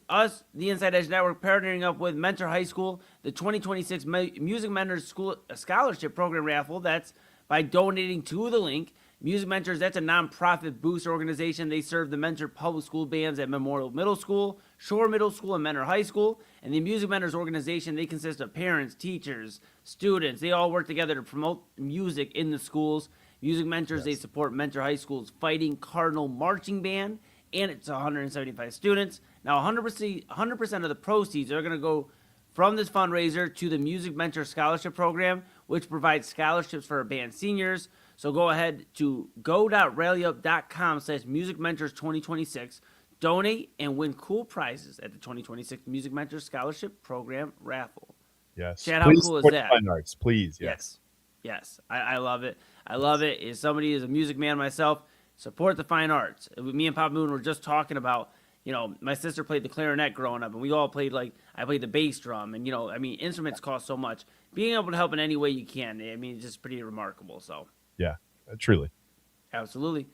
us, the Inside Edge Network, partnering up with Mentor High School, the 2026 Music Mentors School Scholarship Program raffle. That's by donating to the link. Music Mentors, that's a nonprofit booster organization. They serve the Mentor public school bands at Memorial Middle School, Shore Middle School, and Mentor High School. And the Music Mentors organization, they consist of parents, teachers, students. They all work together to promote music in the schools. Music Mentors, they support Mentor High School's Fighting Cardinal Marching Band, and it's 175 students. Now, 100% of the proceeds are going to go from this fundraiser to the Music Mentor Scholarship Program, which provides scholarships for our band seniors. So go ahead to go.rallyup.com/musicmentors2026. Donate and win cool prizes at the 2026 Music Mentors Scholarship Program raffle. Yes. Chad, how cool is that? Fine arts, please. Yes. I love it. I love it. As somebody is a music man myself, support the fine arts. Me and Pop Moon were just talking about, my sister played the clarinet growing up, and we all played I played the bass drum, and instruments cost so much. Being able to help in any way you can, it's just pretty remarkable. So Yeah, truly. absolutely.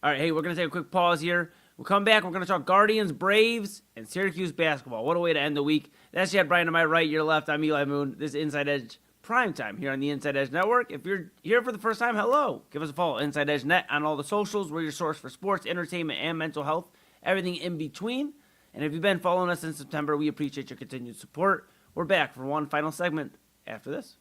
All right, hey, we're gonna take a quick pause here. We'll come back. We're gonna talk Guardians, Braves, and Syracuse basketball. What a way to end the week! That's Chad Bryan to my right, your left. I'm Eli Moon. This is Inside Edge Primetime here on the Inside Edge Network. If you're here for the first time, hello. Give us a follow, Inside Edge Net, on all the socials. We're your source for sports, entertainment, and mental health. Everything in between. And if you've been following us since September, we appreciate your continued support. We're back for one final segment after this.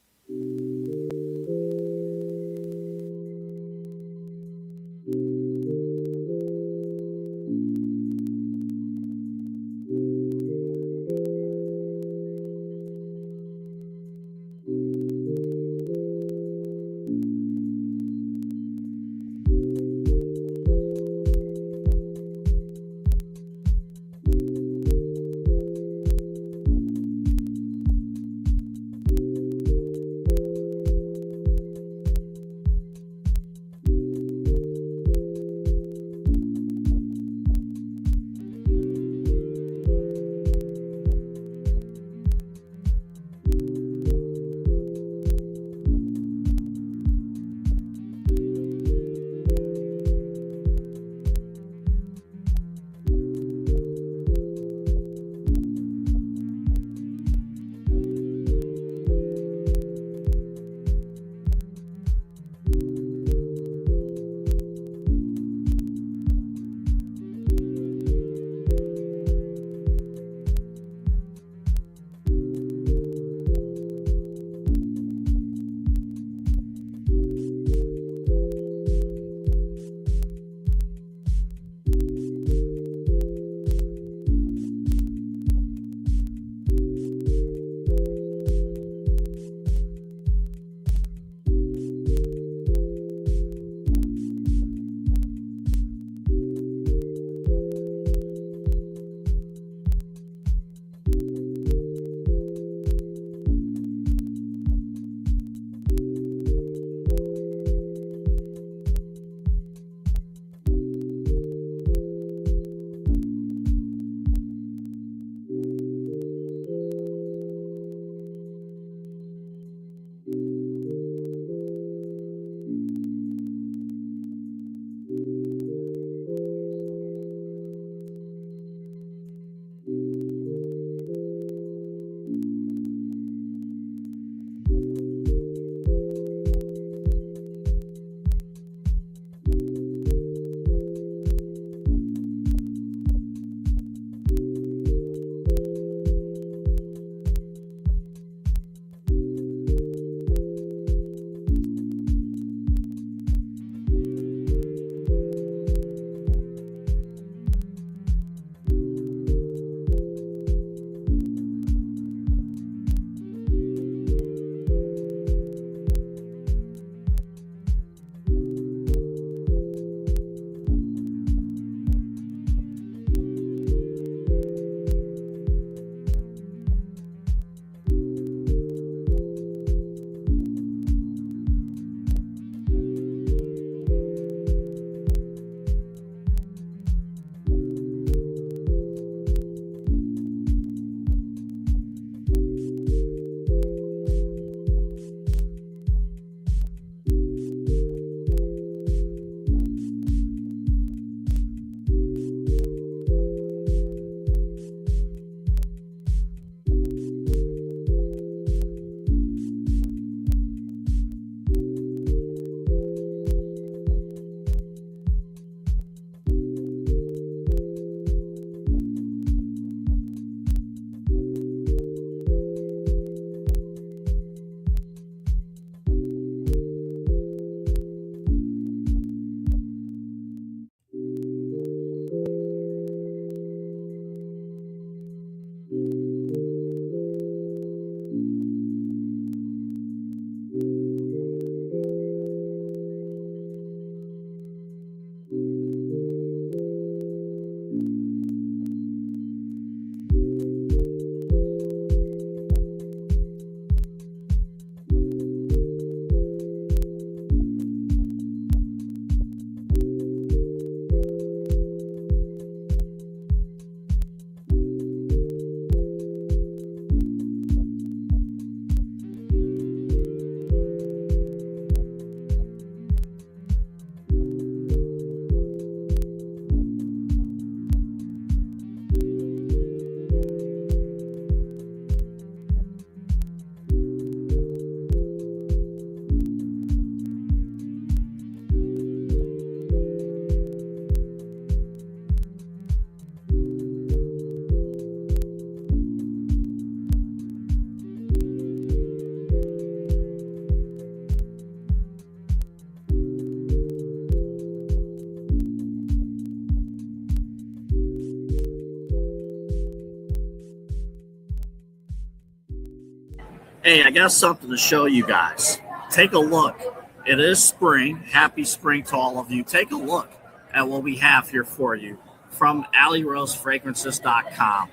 Hey, I got something to show you guys. Take a look. It is spring. Happy spring to all of you. Take a look at what we have here for you from AlleyRoseFragrances.com.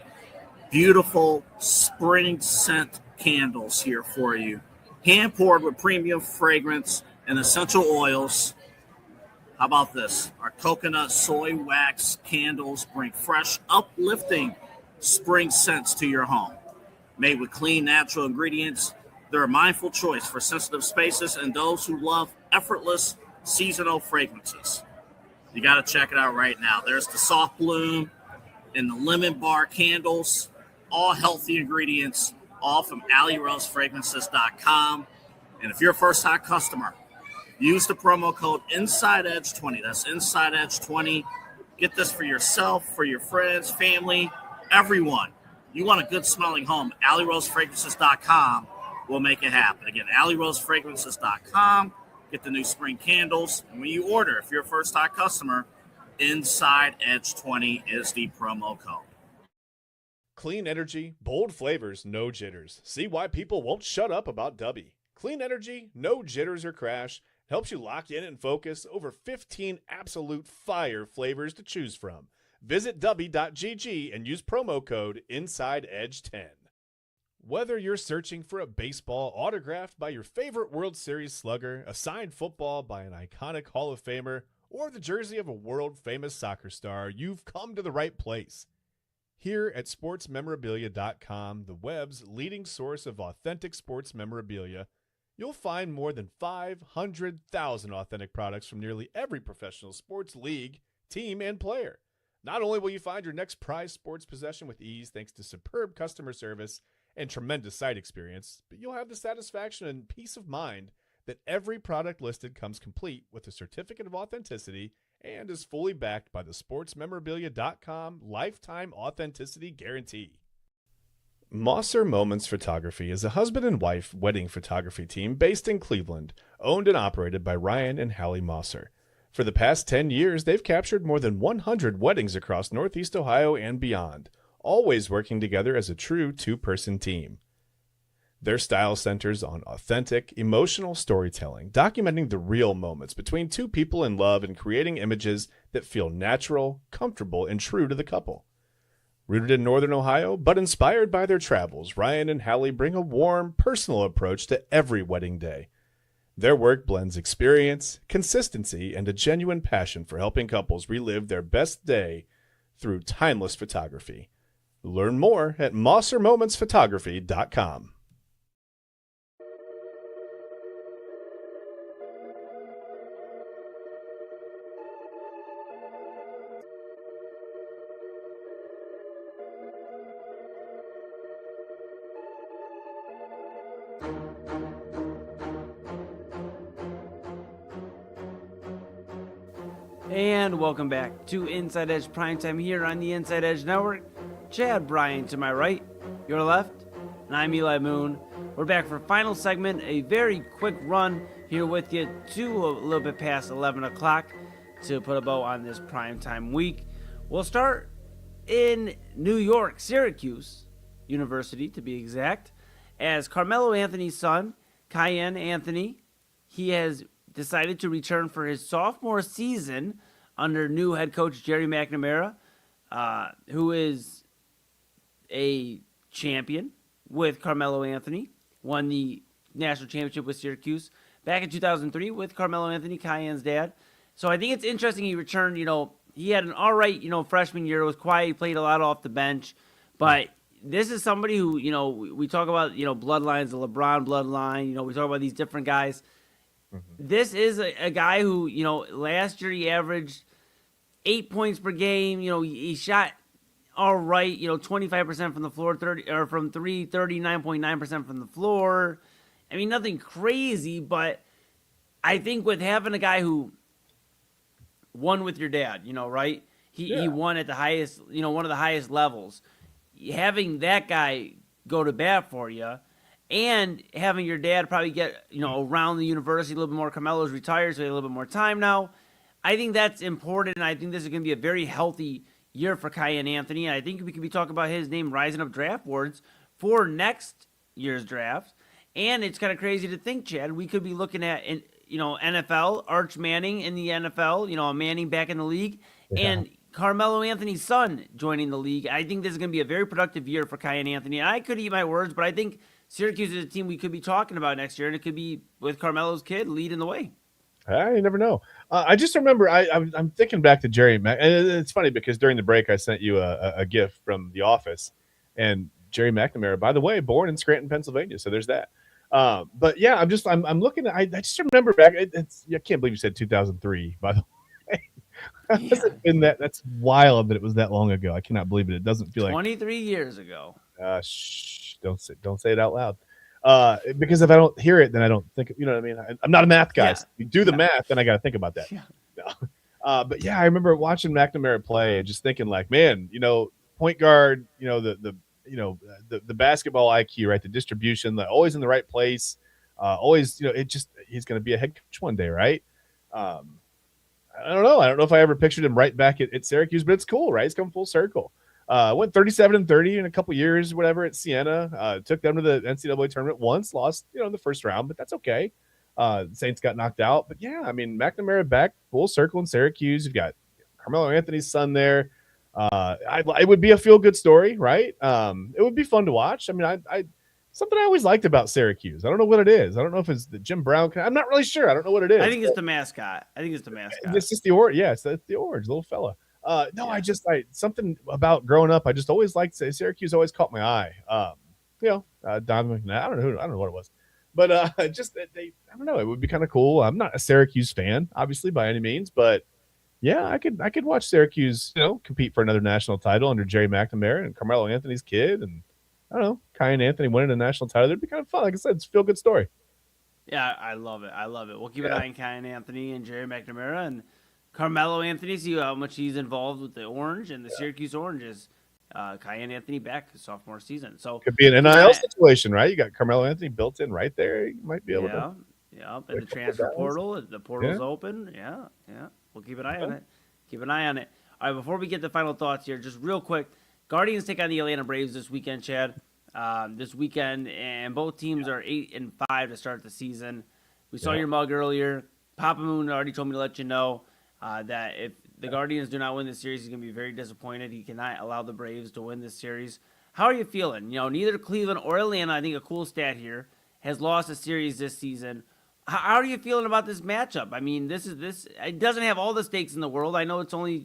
Beautiful spring scent candles here for you. Hand poured with premium fragrance and essential oils. How about this? Our coconut soy wax candles bring fresh, uplifting spring scents to your home. Made with clean, natural ingredients, they're a mindful choice for sensitive spaces and those who love effortless seasonal fragrances. You got to check it out right now. There's the soft bloom and the lemon bar candles, all healthy ingredients, all from AlleyRoseFragrances.com. And if you're a first-time customer, use the promo code InsideEdge20. That's InsideEdge20. Get this for yourself, for your friends, family, everyone. You want a good smelling home, AlleyRoseFragrances.com will make it happen. Again, AlleyRoseFragrances.com. Get the new spring candles. And when you order, if you're a first-time customer, InsideEdge20 is the promo code. Clean energy, bold flavors, no jitters. See why people won't shut up about Dubby. Clean energy, no jitters or crash. Helps you lock in and focus. Over 15 absolute fire flavors to choose from. Visit Dubby.gg and use promo code InsideEdge10. Whether you're searching for a baseball autographed by your favorite World Series slugger, a signed football by an iconic Hall of Famer, or the jersey of a world-famous soccer star, you've come to the right place. Here at sportsmemorabilia.com, the web's leading source of authentic sports memorabilia, you'll find more than 500,000 authentic products from nearly every professional sports league, team, and player. Not only will you find your next prized sports possession with ease thanks to superb customer service and tremendous site experience, but you'll have the satisfaction and peace of mind that every product listed comes complete with a certificate of authenticity and is fully backed by the sportsmemorabilia.com lifetime authenticity guarantee. Mosser Moments Photography is a husband and wife wedding photography team based in Cleveland, owned and operated by Ryan and Hallie Mosser. For the past 10 years, they've captured more than 100 weddings across Northeast Ohio and beyond, always working together as a true two-person team. Their style centers on authentic, emotional storytelling, documenting the real moments between two people in love and creating images that feel natural, comfortable, and true to the couple. Rooted in Northern Ohio, but inspired by their travels, Ryan and Hallie bring a warm, personal approach to every wedding day. Their work blends experience, consistency, and a genuine passion for helping couples relive their best day through timeless photography. Learn more at MosserMomentsPhotography.com. And welcome back to Inside Edge Primetime here on the Inside Edge Network. Chad Bryan to my right, your left, and I'm Eli Moon. We're back for final segment, a very quick run here with you to a little bit past 11 o'clock to put a bow on this primetime week. We'll start in New York, Syracuse University to be exact, as Carmelo Anthony's son, Kiyan Anthony, he has decided to return for his sophomore season under new head coach Jerry McNamara, who is a champion with Carmelo Anthony, won the national championship with Syracuse back in 2003 with Carmelo Anthony, Kiyan's dad. So I think it's interesting he returned. He had an all right, freshman year. It was quiet. He played a lot off the bench. But this is somebody who, we talk about, bloodlines, the LeBron bloodline. We talk about these different guys. This is a guy who, last year he averaged 8 points per game. He shot all right, 25% from the floor, 39.9% from the floor. I mean, nothing crazy, but I think with having a guy who won with your dad, right? He won at the highest, one of the highest levels. Having that guy go to bat for you, and having your dad probably get, around the university a little bit more. Carmelo's retired, so he has a little bit more time now. I think that's important, and I think this is going to be a very healthy year for Kiyan Anthony. And I think we could be talking about his name rising up draft boards for next year's draft. And it's kind of crazy to think, Chad, we could be looking at, NFL, Arch Manning in the NFL, a Manning back in the league, and Carmelo Anthony's son joining the league. I think this is going to be a very productive year for Kiyan Anthony. And I could eat my words, but I think Syracuse is a team we could be talking about next year, and it could be with Carmelo's kid leading the way. I never know. I just remember I'm thinking back to Jerry Mac, and it's funny because during the break I sent you a gift from The Office, and Jerry McNamara, by the way, born in Scranton, Pennsylvania. So there's that. But yeah, I'm looking at. I just remember back. I can't believe you said 2003. By the way, hasn't been that. That's wild that it was that long ago. I cannot believe it. It doesn't feel 23 years ago. Shh! Don't say it out loud. Because if I don't hear it, then I don't think. You know what I mean? I'm not a math guy. Yeah. So you do the math, then I got to think about that. Yeah. No. But yeah, I remember watching McNamara play and just thinking, like, man, point guard, the basketball IQ, right? The distribution, always in the right place, always, he's going to be a head coach one day, right? I don't know. I don't know if I ever pictured him right back at Syracuse, but it's cool, right? He's come full circle. Went 37-30 in a couple years, whatever, at Siena. Took them to the NCAA tournament once, lost, in the first round, but that's okay. Saints got knocked out. But yeah, I mean, McNamara back full circle in Syracuse. You've got Carmelo Anthony's son there. It would be a feel-good story, right? It would be fun to watch. I mean, something I always liked about Syracuse. I don't know what it is. I don't know if it's the Jim Brown. I'm not really sure. I don't know what it is. I think it's the mascot. It's just the orange. Yeah, it's the orange, little fella. Something about growing up, I just always liked Syracuse. Always caught my eye. Donovan McNabb. I don't know what it was, but I don't know. It would be kind of cool. I'm not a Syracuse fan, obviously, by any means, but yeah, I could watch Syracuse, compete for another national title under Jerry McNamara and Carmelo Anthony's kid, and I don't know, Kiyan Anthony winning a national title. It'd be kind of fun. Like I said, it's a feel good story. Yeah, I love it. We'll keep an eye on Kiyan Anthony and Jerry McNamara and Carmelo Anthony, see how much he's involved with the Orange and the Syracuse Oranges. Kiyan Anthony back his sophomore season. So could be an NIL situation, right? You got Carmelo Anthony built in right there. You might be able to. Yeah, and the transfer portal. The portal's open. Yeah. We'll keep an eye on it. All right, before we get the final thoughts here, just real quick, Guardians take on the Atlanta Braves this weekend, Chad. This weekend, and both teams are 8-5 to start the season. We saw your mug earlier. Papa Moon already told me to let you know that if the Guardians do not win this series, he's going to be very disappointed. He cannot allow the Braves to win this series. How are you feeling? Neither Cleveland or Atlanta, I think a cool stat here, has lost a series this season. How are you feeling about this matchup? I mean, this it doesn't have all the stakes in the world. I know it's only,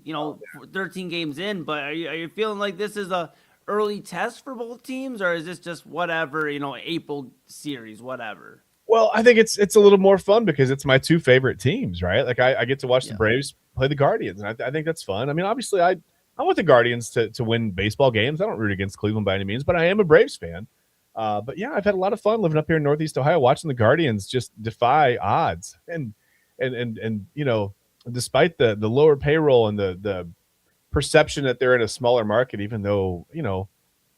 13 games in, but are you feeling like this is a early test for both teams, or is this just whatever, April series, whatever? Well, I think it's a little more fun because it's my two favorite teams, right? Like I get to watch the Braves play the Guardians, and I think that's fun. I mean, obviously, I want the Guardians to win baseball games. I don't root against Cleveland by any means, but I am a Braves fan. But yeah, I've had a lot of fun living up here in Northeast Ohio, watching the Guardians just defy odds, and despite the lower payroll and the perception that they're in a smaller market, even though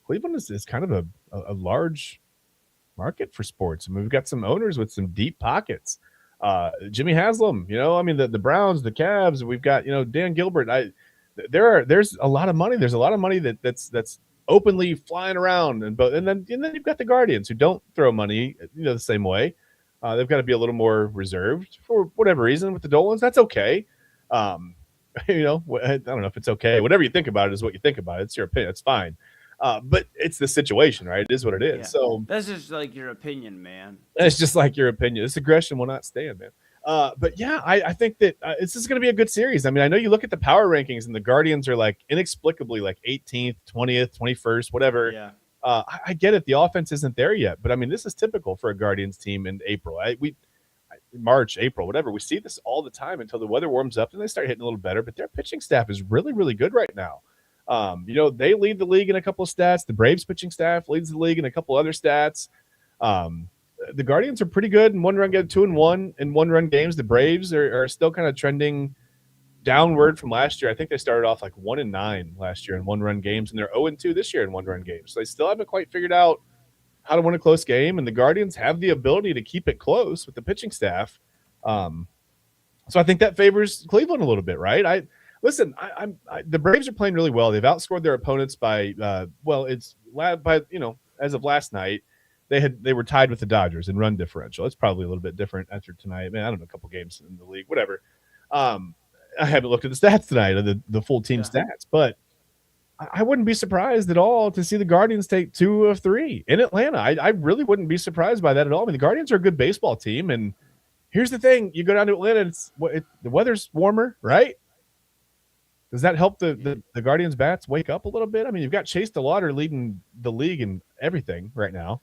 Cleveland is kind of a large market for sports. I mean, we've got some owners with some deep pockets. Jimmy Haslam, the Browns, the Cavs. We've got Dan Gilbert. There's a lot of money. There's a lot of money that's openly flying around, and then you've got the Guardians who don't throw money the same way. They've got to be a little more reserved for whatever reason with the Dolans. That's okay. I don't know if it's okay. Whatever you think about it is what you think about it. It's your opinion. It's fine. But it's the situation, right? It is what it is. Yeah. So that's just like your opinion, man. It's just like your opinion. This aggression will not stand, man. But yeah, I think that this is going to be a good series. I mean, I know you look at the power rankings and the Guardians are like inexplicably like 18th, 20th, 21st, whatever. Yeah. I get it. The offense isn't there yet, but I mean, this is typical for a Guardians team in April. March, April, whatever. We see this all the time until the weather warms up and they start hitting a little better. But their pitching staff is really, really good right now. They lead the league in a couple of stats. The Braves pitching staff leads the league in a couple other stats. The Guardians are pretty good in 2-1 in 1-run games. The Braves are still kind of trending downward from last year. I think they started off like 1-9 last year in 1-run games, and they're 0-2 this year in 1-run games. So they still haven't quite figured out how to win a close game, and the Guardians have the ability to keep it close with the pitching staff. So I think that favors Cleveland a little bit, right? The Braves are playing really well. They've outscored their opponents by as of last night, they were tied with the Dodgers in run differential. It's probably a little bit different after tonight. Man, I don't know, a couple games in the league, whatever. I haven't looked at the stats tonight, the full team stats, but I wouldn't be surprised at all to see the Guardians take 2 of 3 in Atlanta. I really wouldn't be surprised by that at all. I mean, the Guardians are a good baseball team, and here's the thing: you go down to Atlanta, the weather's warmer, right? Does that help the Guardians bats wake up a little bit? I mean, you've got Chase DeLauder leading the league in everything right now.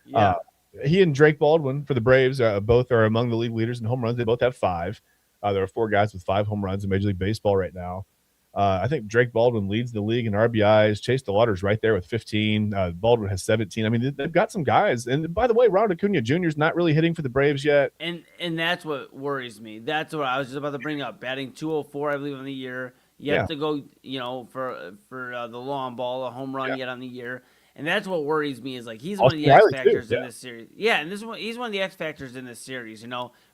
Yeah. He and Drake Baldwin for the Braves both are among the league leaders in home runs. They both have 5. There are 4 guys with 5 home runs in Major League Baseball right now. I think Drake Baldwin leads the league in RBIs. Chase DeLauder's right there with 15. Baldwin has 17. I mean, they've got some guys. And by the way, Ronald Acuna Jr. is not really hitting for the Braves yet. And that's what worries me. That's what I was just about to bring up. Batting 204, I believe, on the year. You have to go, for the long ball, a home run yet on the year. And that's what worries me is, like, he's one of the X factors in this series. Yeah, and he's one of the X factors in this series.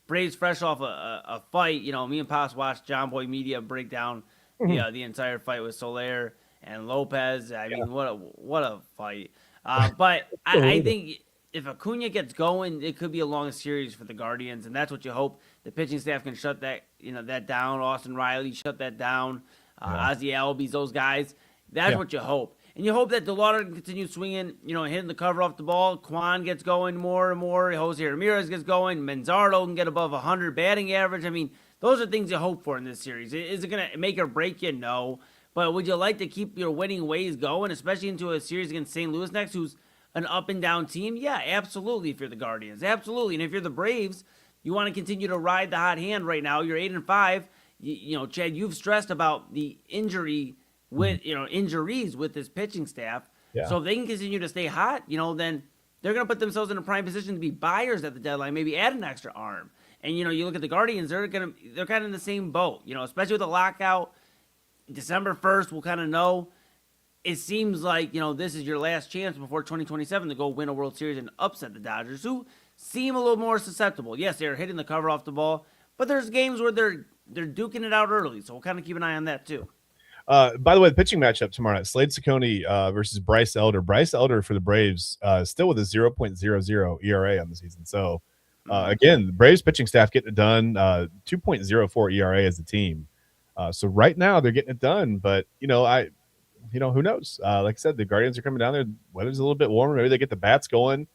Braves fresh off a fight. Me and Pops watched John Boy Media break down the entire fight with Soler and Lopez. I mean, what a fight. But I think if Acuna gets going, it could be a long series for the Guardians, and that's what you hope. The pitching staff can shut that down. Austin Riley shut that down. Ozzie Albies, those guys. That's what you hope. And you hope that DeLauder can continue swinging, hitting the cover off the ball. Quan gets going more and more. Jose Ramirez gets going. Manzardo can get above 100 batting average. I mean, those are things you hope for in this series. Is it going to make or break you? No. But would you like to keep your winning ways going, especially into a series against St. Louis next, who's an up-and-down team? Yeah, absolutely, if you're the Guardians. Absolutely. And if you're the Braves, you want to continue to ride the hot hand right now. You're 8-5. Chad, you've stressed about the injuries with this pitching staff. Yeah. So if they can continue to stay hot, then they're going to put themselves in a prime position to be buyers at the deadline, maybe add an extra arm. And you look at the Guardians, they're kind of in the same boat, especially with the lockout. December 1st, we'll kind of know. It seems like, this is your last chance before 2027 to go win a World Series and upset the Dodgers, who seem a little more susceptible. Yes, they're hitting the cover off the ball, but there's games where they're duking it out early, so we'll kind of keep an eye on that too. By the way, the pitching matchup tomorrow night, Slade Ciccone versus Bryce Elder. Bryce Elder for the Braves still with a 0.00 ERA on the season. So, again, the Braves pitching staff getting it done, 2.04 ERA as a team. So right now they're getting it done, but, who knows? Like I said, the Guardians are coming down there. Weather's a little bit warmer. Maybe they get the bats going.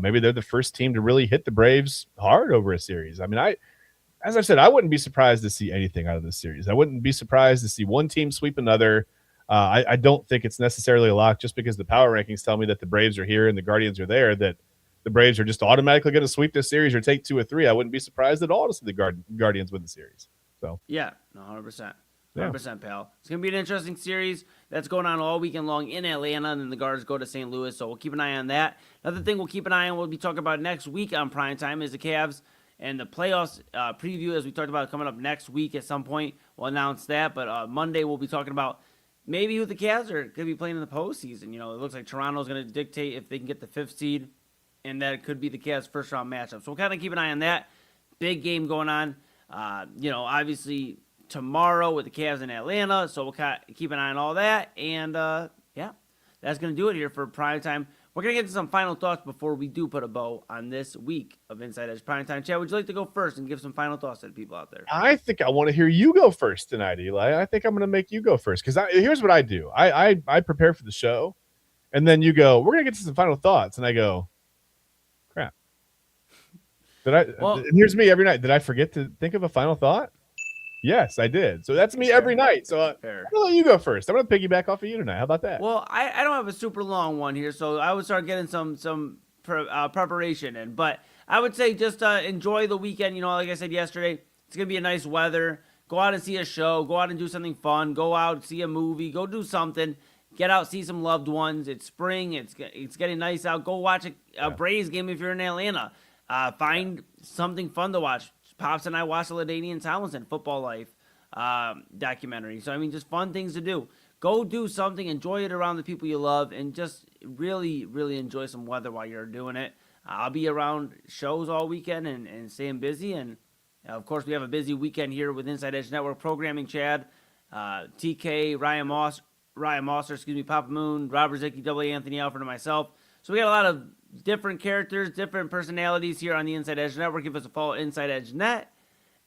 Maybe they're the first team to really hit the Braves hard over a series. I mean, as I've said, I wouldn't be surprised to see anything out of this series. I wouldn't be surprised to see one team sweep another. I don't think it's necessarily a lock just because the power rankings tell me that the Braves are here and the Guardians are there, that the Braves are just automatically going to sweep this series or take 2 or 3. I wouldn't be surprised at all to see the Guardians win the series. So yeah, 100%. 100%, pal. It's going to be an interesting series that's going on all weekend long in Atlanta, and then the Guards go to St. Louis, so we'll keep an eye on that. Another thing we'll keep an eye on, we'll be talking about next week on Primetime, is the Cavs and the playoffs preview, as we talked about, coming up next week at some point. We'll announce that. But Monday we'll be talking about maybe who the Cavs are going to be playing in the postseason. It looks like Toronto's going to dictate if they can get the 5th seed, and that it could be the Cavs' first-round matchup. So we'll kind of keep an eye on that. Big game going on. Obviously tomorrow with the Cavs in Atlanta. So we'll keep an eye on all that. And, that's going to do it here for Primetime. We're going to get to some final thoughts before we do put a bow on this week of Inside Edge Primetime. Chad, would you like to go first and give some final thoughts to the people out there? I think I want to hear you go first tonight, Eli. I think I'm going to make you go first because here's what I do. I prepare for the show, and then you go, we're going to get to some final thoughts. And I go, crap. And here's me every night. Did I forget to think of a final thought? Yes, I did. So that's me every night. So I'm going to let you go first. I'm going to piggyback off of you tonight. How about that? Well, I don't have a super long one here, so I would start getting some preparation in. But I would say just enjoy the weekend. Like I said yesterday, it's going to be a nice weather. Go out and see a show. Go out and do something fun. Go out, see a movie. Go do something. Get out, see some loved ones. It's spring. It's getting nice out. Go watch a Braves game if you're in Atlanta. Find something fun to watch. Pops and I watched the LaDainian Tomlinson Football Life documentary. So, just fun things to do. Go do something. Enjoy it around the people you love. And just really, really enjoy some weather while you're doing it. I'll be around shows all weekend and staying busy. And, of course, we have a busy weekend here with Inside Edge Network programming. Chad, TK, Ryan Mosser, Papa Moon, Robert Zicki, W. Anthony Alford, and myself. So we got a lot of different characters, different personalities here on the Inside Edge Network. Give us a follow, Inside Edge Net.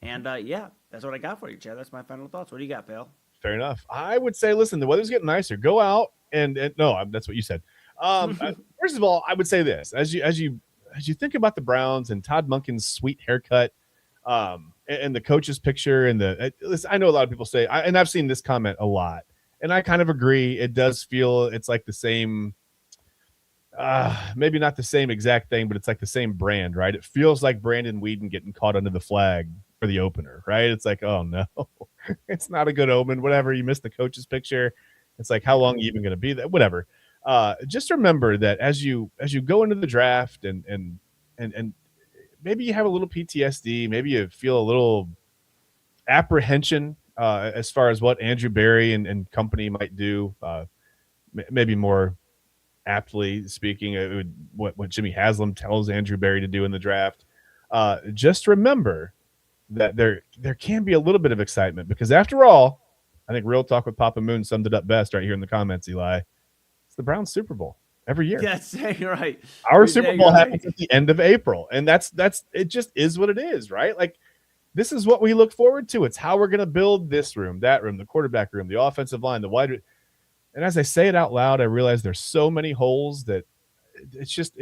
And yeah, that's what I got for you, Chad. That's my final thoughts. What do you got, pal? Fair enough. I would say, listen, the weather's getting nicer. Go out and no, that's what you said. First of all, I would say this: as you think about the Browns and Todd Monken's sweet haircut, and the coach's picture, and listen, I know a lot of people say, and I've seen this comment a lot, and I kind of agree. It does feel it's like the same. Maybe not the same exact thing, but it's like the same brand, right? It feels like Brandon Weeden getting caught under the flag for the opener, right? It's like, oh no, it's not a good omen. Whatever, you missed the coach's picture. It's like, how long are you even going to be there? Whatever. Just remember that as you go into the draft and maybe you have a little PTSD, maybe you feel a little apprehension as far as what Andrew Berry and company might do. Maybe more aptly speaking, what Jimmy Haslam tells Andrew Berry to do in the draft. Just remember that there can be a little bit of excitement, because after all, I think Real Talk with Papa Moon summed it up best right here in the comments, Eli. It's the Browns Super Bowl every year. Yes, you're right. Our Super Bowl happens at the end of April, and that's it. Just is what it is, right? Like, this is what we look forward to. It's how we're going to build this room, that room, the quarterback room, the offensive line, the wide. And as I say it out loud, I realize there's so many holes that it's just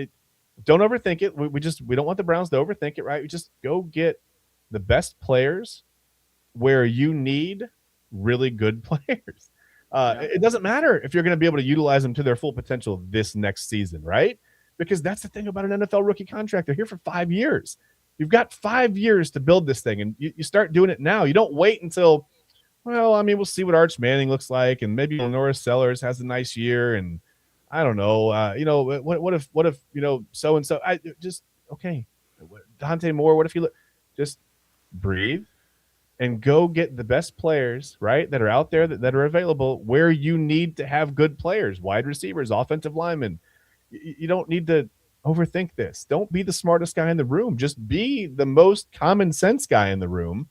don't overthink it. We don't want the Browns to overthink it, right? We just go get the best players where you need really good players. It doesn't matter if you're going to be able to utilize them to their full potential this next season, right? Because that's the thing about an NFL rookie contract. They're here for 5 years. You've got 5 years to build this thing, and you start doing it now. You don't wait until, well, I mean, we'll see what Arch Manning looks like, and maybe Norris Sellers has a nice year, and I don't know. What if so and so? I just okay. Dante Moore. What if you just breathe and go get the best players, right, that are out there that are available where you need to have good players, wide receivers, offensive linemen. You don't need to overthink this. Don't be the smartest guy in the room. Just be the most common sense guy in the room.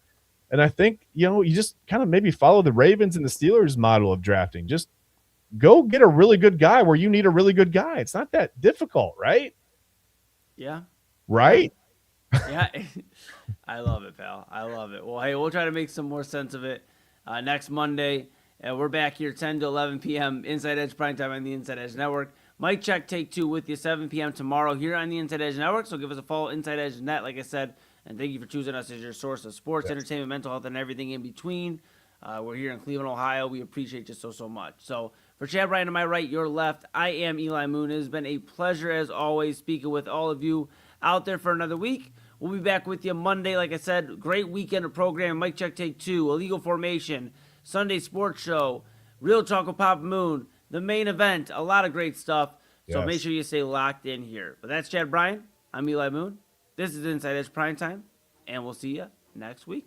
And I think, you just kind of maybe follow the Ravens and the Steelers model of drafting. Just go get a really good guy where you need a really good guy. It's not that difficult, right? Yeah. Right? Yeah. I love it, pal. I love it. Well, hey, we'll try to make some more sense of it next Monday. We're back here 10 to 11 p.m. Inside Edge Primetime on the Inside Edge Network. Mic check, take 2 with you 7 p.m. tomorrow here on the Inside Edge Network. So give us a follow, Inside Edge Net, like I said. And thank you for choosing us as your source of sports, entertainment, mental health, and everything in between. We're here in Cleveland, Ohio. We appreciate you so much. So for Chad Bryan to my right, your left, I am Eli Moon. It has been a pleasure, as always, speaking with all of you out there for another week. We'll be back with you Monday. Like I said, great weekend of programming. Mic check, take 2, Illegal Formation, Sunday Sports Show, Real Talk with Papa Moon, the main event, a lot of great stuff. So make sure you stay locked in here. But that's Chad Bryan. I'm Eli Moon. This is Inside Edge Primetime, and we'll see you next week.